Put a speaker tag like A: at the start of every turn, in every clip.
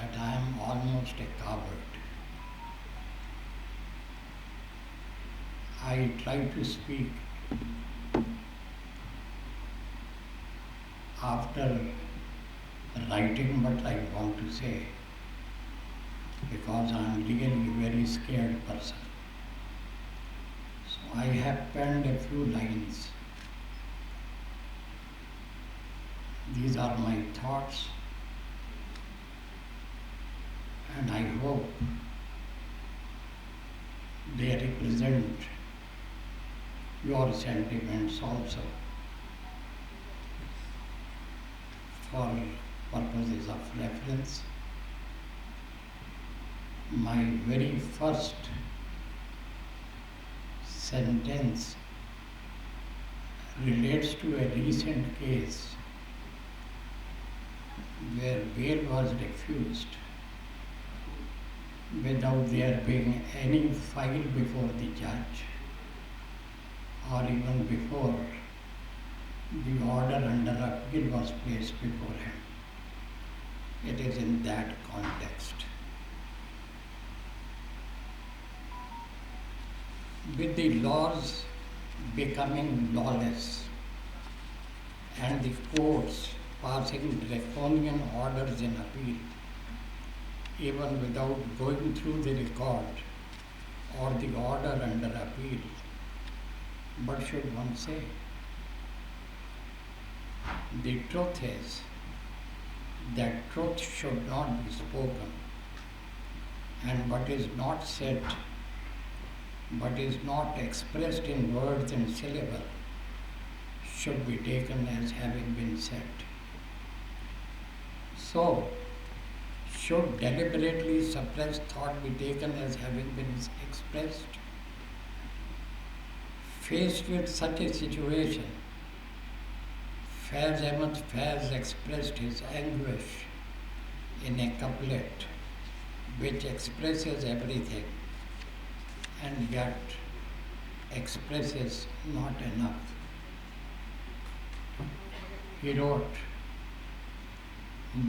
A: that I am almost a coward. I try to speak after writing what I want to say because I am really a very scared person. So I have penned a few lines. These are my thoughts, and I hope they represent your sentiments also for purposes of reference. My very first sentence relates to a recent case where bail was refused without there being any file before the judge or even before the order under appeal was placed before him. It is in that context. With the laws becoming lawless and the courts passing draconian orders in appeal, even without going through the record or the order under appeal, what should one say? The truth is that truth should not be spoken, and what is not said, what is not expressed in words and syllable, should be taken as having been said. So, should deliberately suppressed thought be taken as having been expressed? Faced with such a situation, Faiz Ahmad Faiz expressed his anguish in a couplet which expresses everything and yet expresses not enough. He wrote,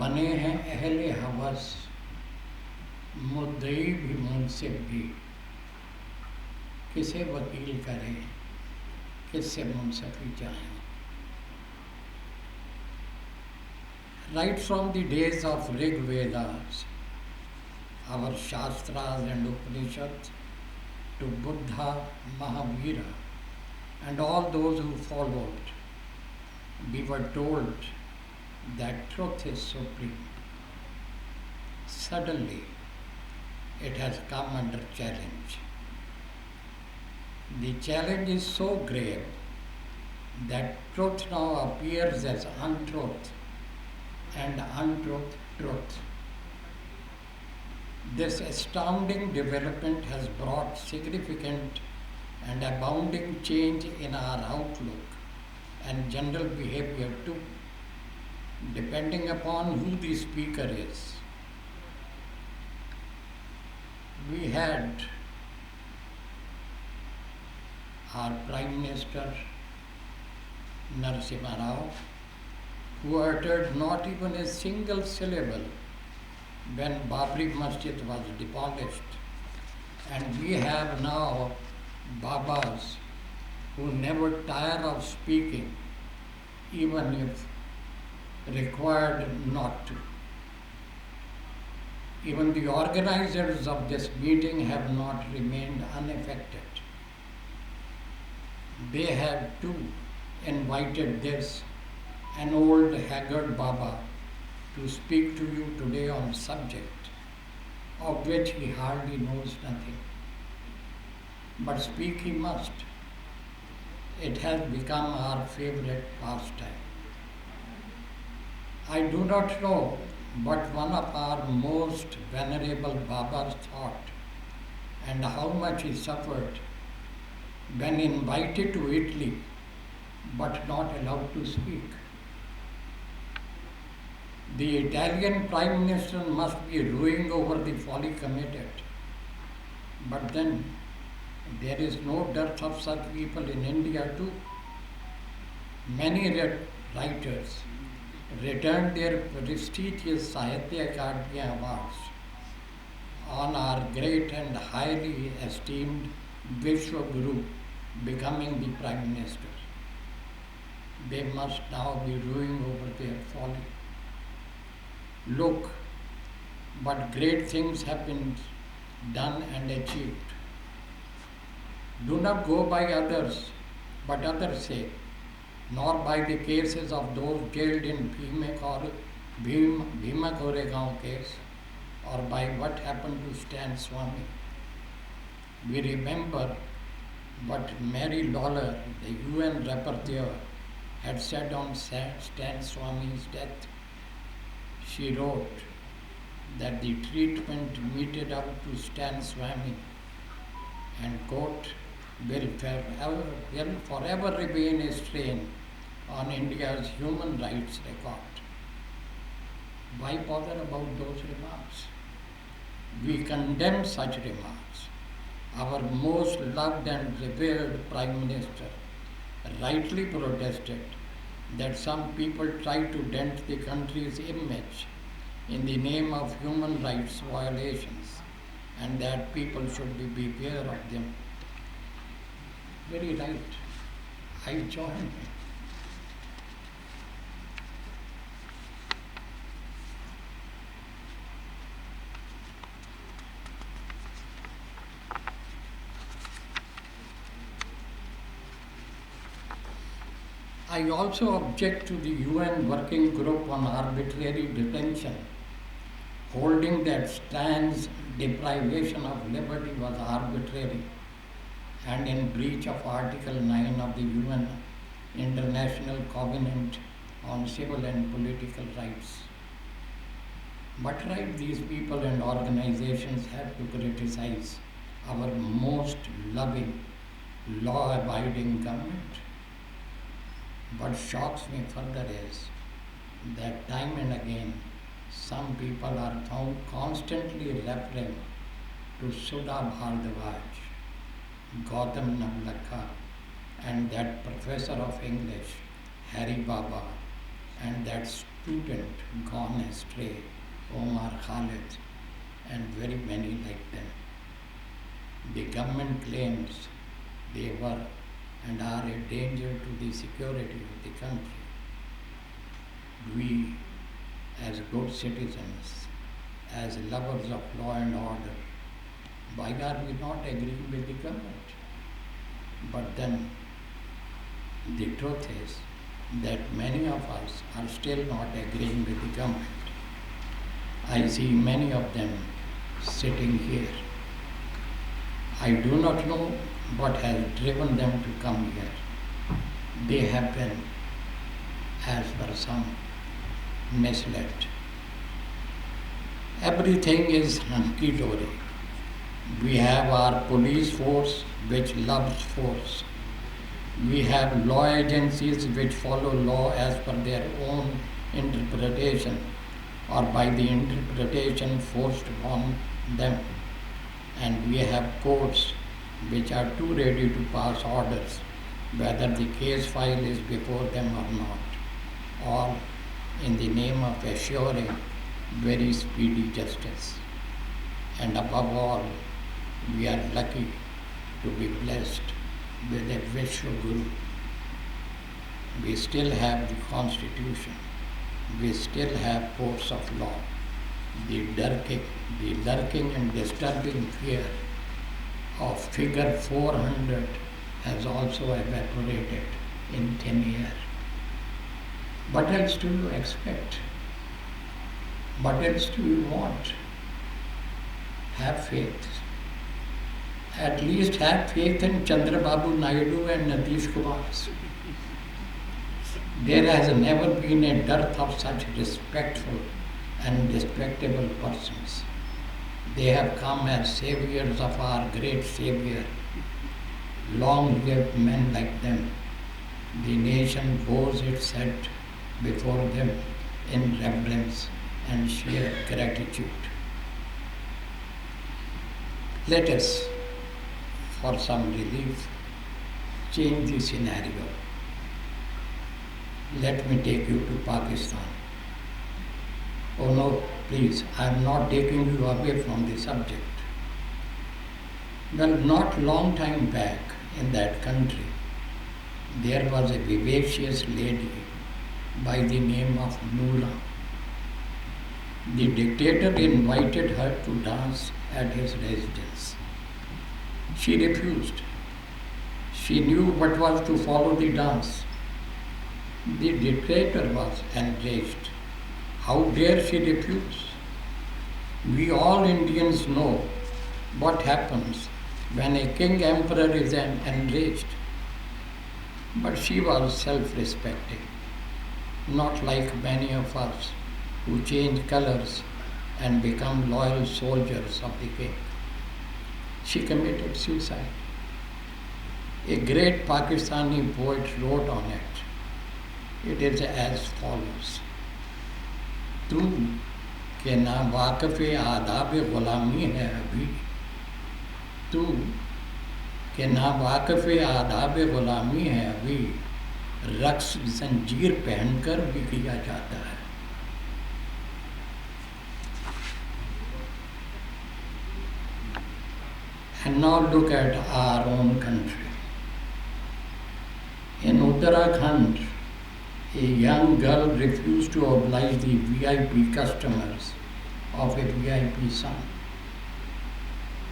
A: बने हैं अहले हवस मुद्दई भी मुनसिफ भी किसे वकील करें किससे मुनसफी चाहें. Right from the days of Rig Vedas, our Shastras and Upanishads, to Buddha, Mahavira, and all those who followed, we were told that truth is supreme. Suddenly, it has come under challenge. The challenge is so grave that truth now appears as untruth and untruth truth. This astounding development has brought significant and abounding change in our outlook and general behavior too, depending upon who the speaker is. We had our Prime Minister Narasimha Rao, who uttered not even a single syllable when Babri Masjid was demolished. And we have now Babas who never tire of speaking, even if required not to. Even the organizers of this meeting have not remained unaffected. They have too invited this, an old haggard Baba, to speak to you today on a subject of which he hardly knows nothing. But speak he must. It has become our favorite pastime. I do not know what one of our most venerable Babas thought and how much he suffered when invited to Italy but not allowed to speak. The Italian Prime Minister must be ruing over the folly committed. But then, there is no dearth of such people in India too. Many writers returned their prestigious Sahitya Akademi Awards on our great and highly esteemed Vishwa Guru becoming the Prime Minister. They must now be ruing over their folly. Look, but great things have been done and achieved. Do not go by others, but others say, nor by the cases of those jailed in Bhima Koregaon case, or by what happened to Stan Swami. We remember what Mary Lawler, the UN rapporteur, had said on Stan Swami's death. She wrote that the treatment meted out to Stan Swami and quote, will forever remain a strain on India's human rights record. Why bother about those remarks? We condemn such remarks. Our most loved and revered Prime Minister rightly protested that some people try to dent the country's image in the name of human rights violations and that people should be beware of them. Very right. I join him. I also object to the UN Working Group on Arbitrary Detention, holding that Stan's deprivation of liberty was arbitrary and in breach of Article 9 of the UN International Covenant on Civil and Political Rights. What right these people and organizations have to criticize our most loving, law-abiding government? What shocks me further is that time and again some people are found constantly referring to Sudha Bhardwaj, Gautam Navlakha, and that professor of English, Hari Baba, and that student gone astray, Omar Khalid, and very many like them. The government claims they were and are a danger to the security of the country. We, as good citizens, as lovers of law and order, why are we not agreeing with the government? But then the truth is that many of us are still not agreeing with the government. I see many of them sitting here. I do not know what has driven them to come here. They have been, as per some, misled. Everything is hunky-dory. We have our police force which loves force. We have law agencies which follow law as per their own interpretation or by the interpretation forced upon them. And we have courts which are too ready to pass orders, whether the case file is before them or not, or in the name of assuring very speedy justice. And above all, we are lucky to be blessed with a Vishwa Guru. We still have the Constitution. We still have courts of law. The lurking and disturbing fear of figure 400 has also evaporated in thin air. What else do you expect? What else do you want? Have faith. At least have faith in Chandrababu Naidu and Nitish Kumar. There has never been a dearth of such respectful and respectable persons. They have come as saviors of our great Savior. Long live men like them. The nation bows its head before them in reverence and sheer gratitude. Let us, for some relief, change the scenario. let me take you to Pakistan. Oh no, please, I am not taking you away from the subject. Well, not long time back in that country, there was a vivacious lady by the name of Noora. The dictator invited her to dance at his residence. She refused. She knew what was to follow the dance. The dictator was enraged. How dare she refuse? We all Indians know what happens when a king emperor is enraged. But she was self-respecting, not like many of us who change colors and become loyal soldiers of the king. She committed suicide. A great Pakistani poet wrote on it. It is as follows. तू के ना वाक़फ़ आदाब ग़ुलामी है अभी, तू के ना वाक़फ़ आदाब ग़ुलामी है अभी, रक्स जंजीर पहनकर भी किया जाता है. And now look at our own country. In Uttarakhand, a young girl refused to oblige the VIP customers of a VIP son.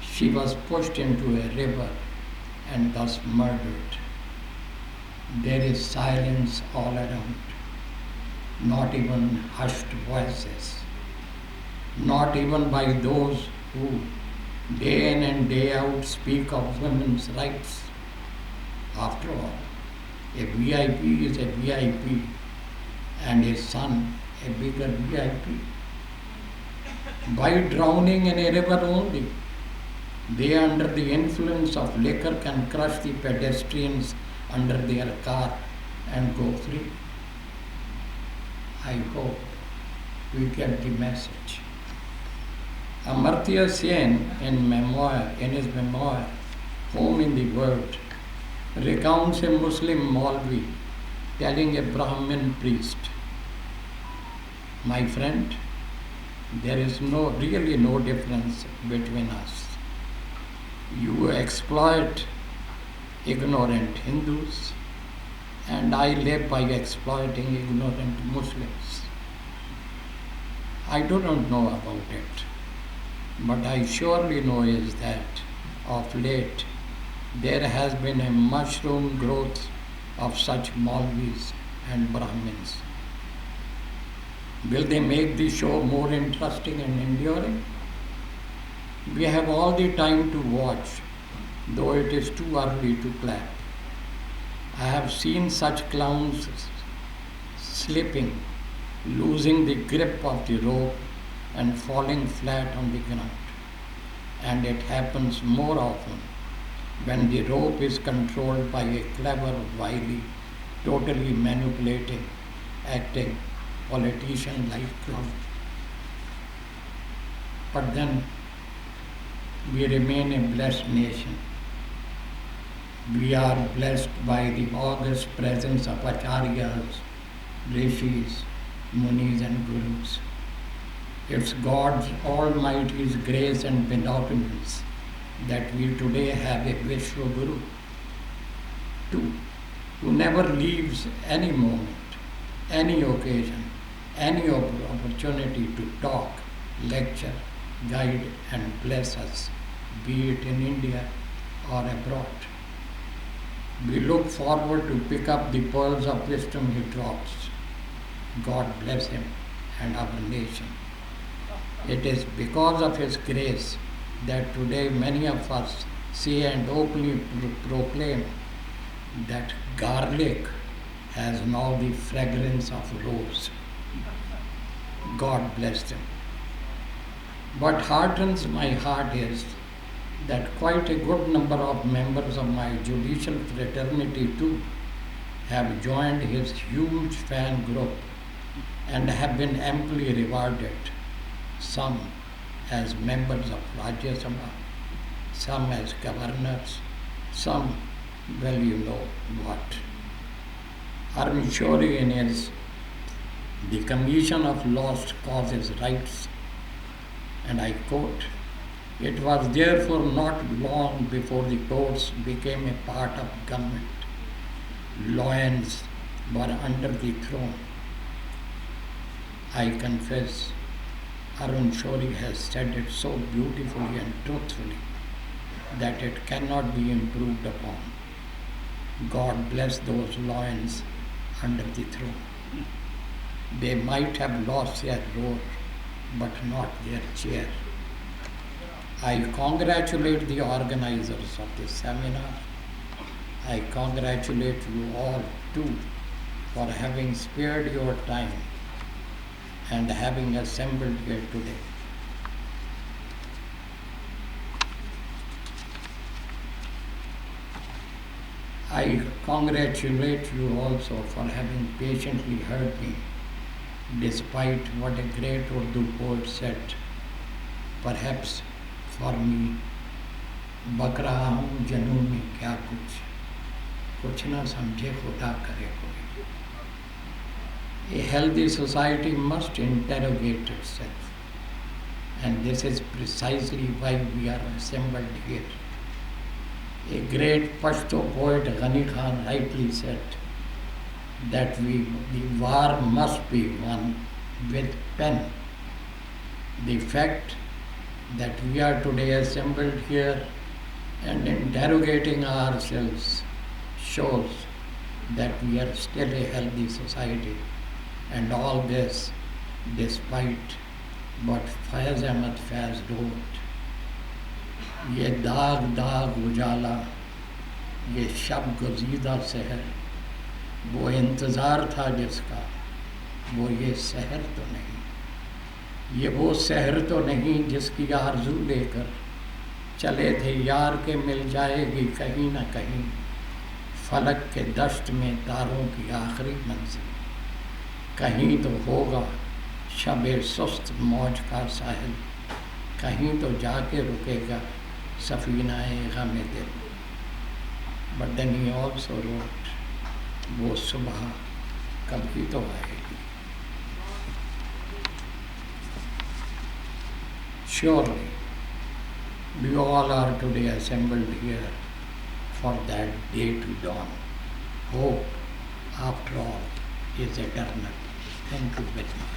A: She was pushed into a river and thus murdered. There is silence all around, not even hushed voices, not even by those who day in and day out speak of women's rights. After all, a VIP is a VIP and his son a bigger VIP. By drowning in a river only, they under the influence of liquor can crush the pedestrians under their car and go free. I hope we get the message. Amartya Sen in his memoir, Home in the World, recounts a Muslim Maulvi telling a Brahmin priest, my friend, there is really no difference between us. You exploit ignorant Hindus and I live by exploiting ignorant Muslims. I do not know about it, but I surely know is that of late there has been a mushroom growth of such Maulvis and Brahmins. Will they make the show more interesting and enduring? We have all the time to watch, though it is too early to clap. I have seen such clowns slipping, losing the grip of the rope and falling flat on the ground. And it happens more often when the rope is controlled by a clever, wily, totally manipulating, acting politician-like clown. But then we remain a blessed nation. We are blessed by the august presence of acharyas, rishis, munis and gurus. It's God's Almighty's grace and benevolence that we today have a Vishwa Guru, too, who never leaves any moment, any occasion, any opportunity to talk, lecture, guide and bless us, be it in India or abroad. We look forward to pick up the pearls of wisdom he drops. God bless him and our nation. It is because of his grace that today many of us say and openly proclaim that garlic has now the fragrance of rose. God bless them. What heartens my heart is that quite a good number of members of my judicial fraternity too have joined his huge fan group and have been amply rewarded, some as members of Rajya Sabha, some as governors, some, well, you know what. Arun Shourie in his The Commission of Lost Causes writes, and I quote, "It was therefore not long before the courts became a part of government. Lions were under the throne." I confess, Arun Shourie has said it so beautifully and truthfully that it cannot be improved upon. God bless those lions under the throne. They might have lost their roar, but not their chair. I congratulate the organizers of this seminar. I congratulate you all too for having spared your time and having assembled here today. I congratulate you also for having patiently heard me, despite what a great Urdu poet said, perhaps for me, बक रहा हूँ जनूं में क्या कुछ ना समझे खुदा करे कोई. A healthy society must interrogate itself, and this is precisely why we are assembled here. A great Pashto poet Ghani Khan rightly said that the war must be won with pen. The fact that we are today assembled here and interrogating ourselves shows that we are still a healthy society, and all this despite what Faiz Ahmad Faiz wrote. ये दाग दाग उजाला, ये शब गुज़ीदा सहर, वो इंतज़ार था जिसका, वो ये सहर तो नहीं. ये वो सहर तो नहीं जिसकी आरज़ू लेकर चले थे यार के मिल जाएगी कहीं ना कहीं, फलक के दश्त में तारों की आखिरी मंजिल. कहीं तो होगा शबे सुस्त मौज का साहिल, कहीं तो जाके रुकेगा सफ़ीना-ए ग़म दिल. But then he also wrote, वो सुबह कभी तो आएगी. Surely, we all are today assembled here for that day to dawn. Hope, after all, is eternal. Thank you very much.